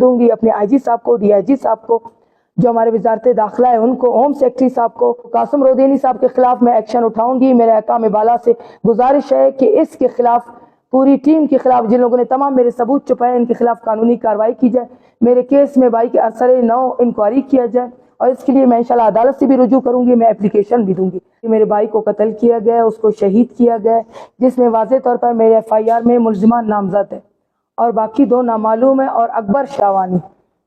دوں گی اپنے آئی جی صاحب کو، ڈی آئی جی صاحب کو، جو ہمارے وزارت داخلہ ہے ان کو، ہوم سیکرٹری صاحب کو، قاسم رودینی صاحب کے خلاف میں ایکشن اٹھاؤں گی۔ میرے احکام بالا سے گزارش ہے کہ اس کے خلاف، پوری ٹیم کے خلاف، جن لوگوں نے تمام میرے ثبوت چھپائے، ان کے خلاف قانونی کارروائی کی جائے، میرے کیس میں بائی کے اثر نو انکوائری کیا جائے، اور اس کے لیے میں انشاءاللہ عدالت سے بھی رجوع کروں گی، میں اپلیکیشن بھی دوں گی کہ میرے بھائی کو قتل کیا گیا ہے، اس کو شہید کیا گیا ہے، جس میں واضح طور پر میرے ایف آئی آر میں ملزمان نامزد ہے اور باقی 2 نامعلوم ہیں، اور اکبر شاوانی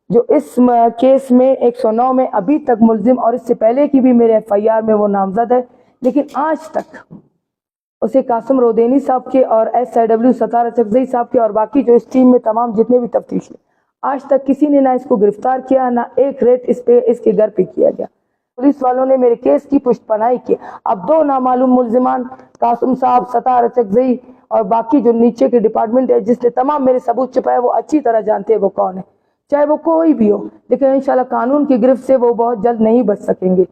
جو اس کیس میں 109 میں ابھی تک ملزم، اور اس سے پہلے کی بھی میرے ایف آئی آر میں وہ نامزد ہے، لیکن آج تک اسے قاسم رودینی صاحب کے اور ایس آئی ڈبلیو ستار اچکزئی صاحب کے اور باقی جو اس ٹیم میں تمام جتنے بھی تفتیش ہیں، آج تک کسی نے نہ اس کو گرفتار کیا، نہ ایک ریٹ اس کے گھر پہ کیا گیا۔ پولیس والوں نے میرے کیس کی پشت پناہی کی۔ اب 2 نامعلوم ملزمان، قاسم صاحب، ستار اچکزئی اور باقی جو نیچے کے ڈپارٹمنٹ ہے جس نے تمام میرے ثبوت چھپائے، وہ اچھی طرح جانتے ہیں وہ کون ہے، چاہے وہ کوئی بھی ہو، لیکن انشاءاللہ قانون کی گرفت سے وہ بہت جلد نہیں بچ سکیں گے۔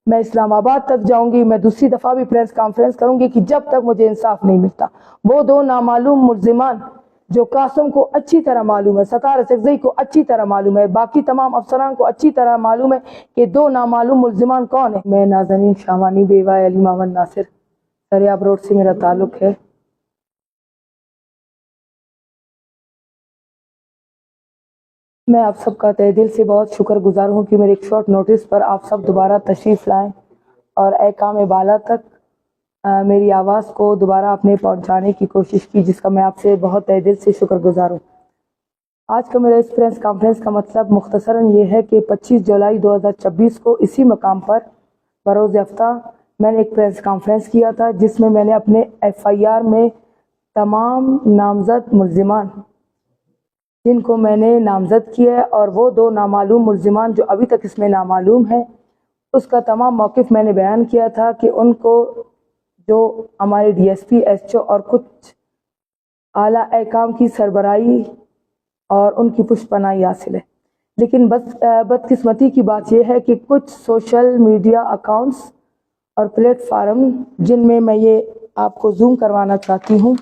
میں اسلام آباد تک جاؤں گی، میں دوسری دفعہ بھی پریس کانفرنس کروں گی کہ جب تک مجھے انصاف نہیں ملتا، وہ 2 نامعلوم ملزمان جو قاسم کو اچھی طرح معلوم ہے، ستار اچکزئی کو اچھی طرح معلوم ہے، باقی تمام افسران کو اچھی طرح معلوم ہے کہ 2 نامعلوم ملزمان کون ہیں۔ میں نازنین شاوانی بیوہ علی محمد ناصر، دریاب روڈ سے میرا تعلق ہے۔ میں آپ سب کا تہہ دل سے بہت شکر گزار ہوں کہ میرے ایک شارٹ نوٹس پر آپ سب دوبارہ تشریف لائیں اور احکام بالا تک میری آواز کو دوبارہ اپنے پہنچانے کی کوشش کی، جس کا میں آپ سے بہت تہہ دل سے شکر گزار ہوں۔ آج کا میرا اس پریس کانفرنس کا مطلب مختصراً یہ ہے کہ 25 جولائی 2026 کو اسی مقام پر بروز یافتہ میں نے ایک پریس کانفرنس کیا تھا، جس میں نے اپنے ایف آئی آر میں تمام نامزد ملزمان جن کو میں نے نامزد کیا ہے، اور وہ 2 نامعلوم ملزمان جو ابھی تک اس میں نامعلوم ہیں، اس کا تمام موقف میں نے بیان کیا تھا کہ ان کو جو ہمارے D S P, S O اور کچھ اعلیٰ احکام کی سربراہی اور ان کی پشت پناہی حاصل ہے، لیکن بدقسمتی کی بات یہ ہے کہ کچھ سوشل میڈیا اکاؤنٹس اور پلیٹ فارم، جن میں یہ آپ کو زوم کروانا چاہتی ہوں،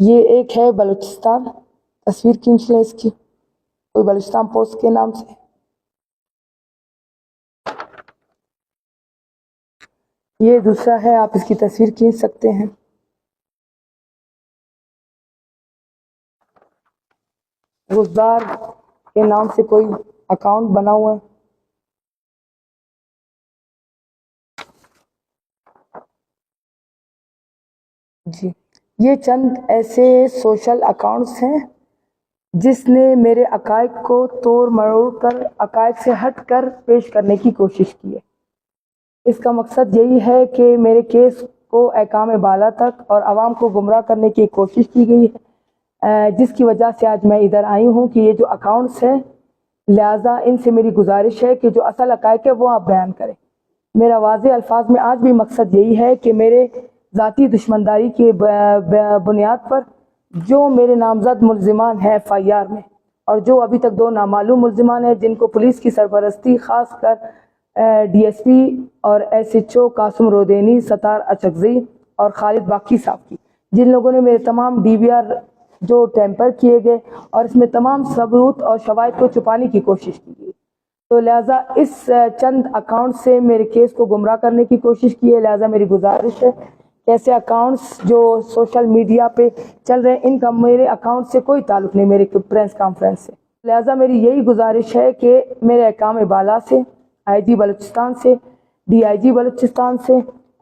یہ ایک ہے بلوچستان، تصویر کھینچ لیں اس کی، کوئی بلوچستان پوسٹ کے نام سے، یہ دوسرا ہے، آپ اس کی تصویر کھینچ سکتے ہیں۔ روزگار کے نام سے کوئی اکاؤنٹ بنا ہوا ہے۔ جی، یہ چند ایسے سوشل اکاؤنٹس ہیں جس نے میرے عقائد کو توڑ مروڑ کر، عقائد سے ہٹ کر پیش کرنے کی کوشش کی ہے۔ اس کا مقصد یہی ہے کہ میرے کیس کو احکام بالا تک اور عوام کو گمراہ کرنے کی کوشش کی گئی ہے، جس کی وجہ سے آج میں ادھر آئی ہوں کہ یہ جو اکاؤنٹس ہیں، لہٰذا ان سے میری گزارش ہے کہ جو اصل حقائق ہے وہ آپ بیان کریں۔ میرا واضح الفاظ میں آج بھی مقصد یہی ہے کہ میرے ذاتی دشمنداری کی بنیاد پر جو میرے نامزد ملزمان ہیں ایف آئی آر میں، اور جو ابھی تک 2 نامعلوم ملزمان ہیں جن کو پولیس کی سرپرستی خاص کر ڈی ایس پی اور ایس ایچ او قاسم رودینی، ستار اچکزئی اور خالد باقی صاحب کی، جن لوگوں نے میرے تمام ڈی وی آر جو ٹیمپر کیے گئے اور اس میں تمام ثبوت اور شواہد کو چھپانے کی کوشش کی گئی، تو لہٰذا اس چند اکاؤنٹ سے میرے کیس کو گمراہ کرنے کی کوشش کی ہے۔ لہٰذا میری گزارش ہے کہ ایسے اکاؤنٹس جو سوشل میڈیا پہ چل رہے ہیں، ان کا میرے اکاؤنٹ سے کوئی تعلق نہیں، میرے پریس کانفرنس سے۔ لہٰذا میری یہی گزارش ہے کہ میرے احکام بالا سے، آئی جی بلوچستان سے، ڈی آئی جی بلوچستان سے،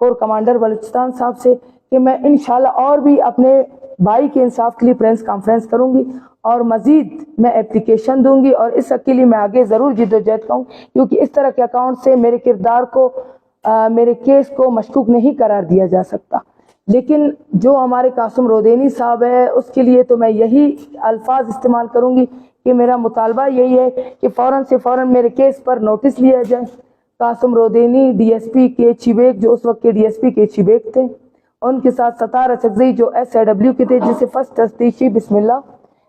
کور کمانڈر بلوچستان صاحب سے، کہ میں انشاءاللہ اور بھی اپنے بھائی کے انصاف کے لیے پریس کانفرنس کروں گی، اور مزید میں اپلیکیشن دوں گی، اور اس حق کے لیے میں آگے ضرور جدوجہد کروں، کیونکہ اس طرح کے اکاؤنٹ سے میرے کردار کو، میرے کیس کو مشکوک نہیں قرار دیا جا سکتا۔ لیکن جو ہمارے قاسم رودینی صاحب ہے، اس کے لیے تو میں یہی الفاظ استعمال کروں گی کہ میرا مطالبہ یہی ہے کہ فوراً سے فوراً میرے کیس پر نوٹس لیا جائے۔ قاسم رودینی ڈی ایس پی کے چیبیک، جو اس وقت کے ڈی ایس پی کے چیبیک تھے، ان کے ساتھ ستار اچکزئی جو ایس آئی ڈبلیو کے تھے، جسے فرسٹ تفتیشی بسم اللہ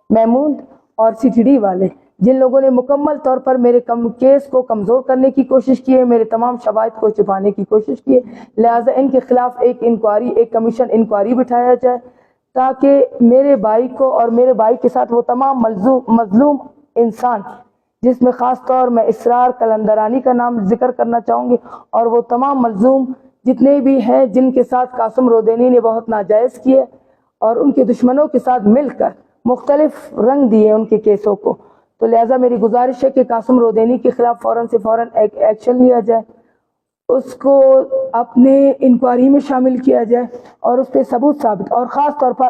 محمود اور سی ٹی ڈی والے، جن لوگوں نے مکمل طور پر میرے کیس کو کمزور کرنے کی کوشش کی ہے، میرے تمام شواہد کو چھپانے کی کوشش کی ہے، لہٰذا ان کے خلاف ایک انکوائری، ایک کمیشن انکوائری بٹھایا جائے، تاکہ میرے بھائی کو اور میرے بھائی کے ساتھ وہ تمام مظلوم انسان، جس میں خاص طور میں اسرار قلندرانی کا نام ذکر کرنا چاہوں گی، اور وہ تمام ملزوم جتنے بھی ہیں جن کے ساتھ قاسم رودینی نے بہت ناجائز کیے اور ان کے دشمنوں کے ساتھ مل کر مختلف رنگ دیے ان کے کیسوں کو. تو لہٰذا میری گزارش ہے کہ قاسم رودینی کے خلاف فوراً سے فوراً ایکشن لیا جائے، اس کو اپنے انکوائری میں شامل کیا جائے اور اس پہ ثبوت ثابت. اور خاص طور پر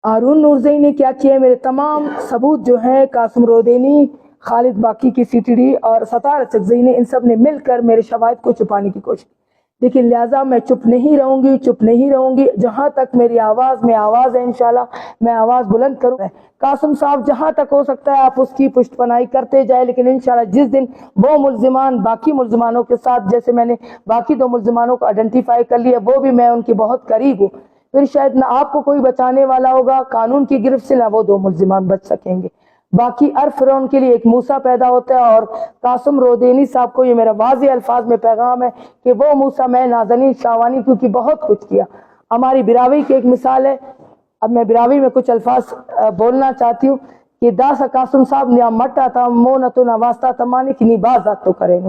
ہارون نورزئی نے کیا کیا؟ میرے تمام ثبوت جو ہیں قاسم رودینی، خالد باقی کی سی ٹی ڈی اور ستار اچکزئی نے، ان سب نے مل کر میرے شواہد کو چھپانے کی کوشش کی. لیکن لہٰذا میں چپ نہیں رہوں گی جہاں تک میری آواز میں آواز ہے. انشاءاللہ میں آواز بلند کروں. قاسم صاحب جہاں تک ہو سکتا ہے آپ اس کی پشت پناہی کرتے جائے، لیکن انشاءاللہ جس دن وہ ملزمان باقی ملزمانوں کے ساتھ، جیسے میں نے باقی 2 ملزمانوں کو آئیڈینٹیفائی کر لیا، وہ بھی میں ان کی بہت قریب ہوں، پھر شاید نہ آپ کو کوئی بچانے والا ہوگا قانون کی گرفت سے، نہ وہ 2 ملزمان بچ سکیں گے. باقی ہر فرعون کے لیے ایک موسیٰ پیدا ہوتا ہے، اور قاسم رودینی صاحب کو یہ میرا واضح الفاظ میں پیغام ہے کہ وہ موسیٰ میں نازنین شاہوانی، کیونکہ بہت کچھ کیا. ہماری براوی کی ایک مثال ہے. اب میں براوی میں کچھ الفاظ بولنا چاہتی ہوں کہ داسا قاسم صاحب نے مٹا تھا مونتو نہ واسطہ تمانے کی نی بازات تو کریں.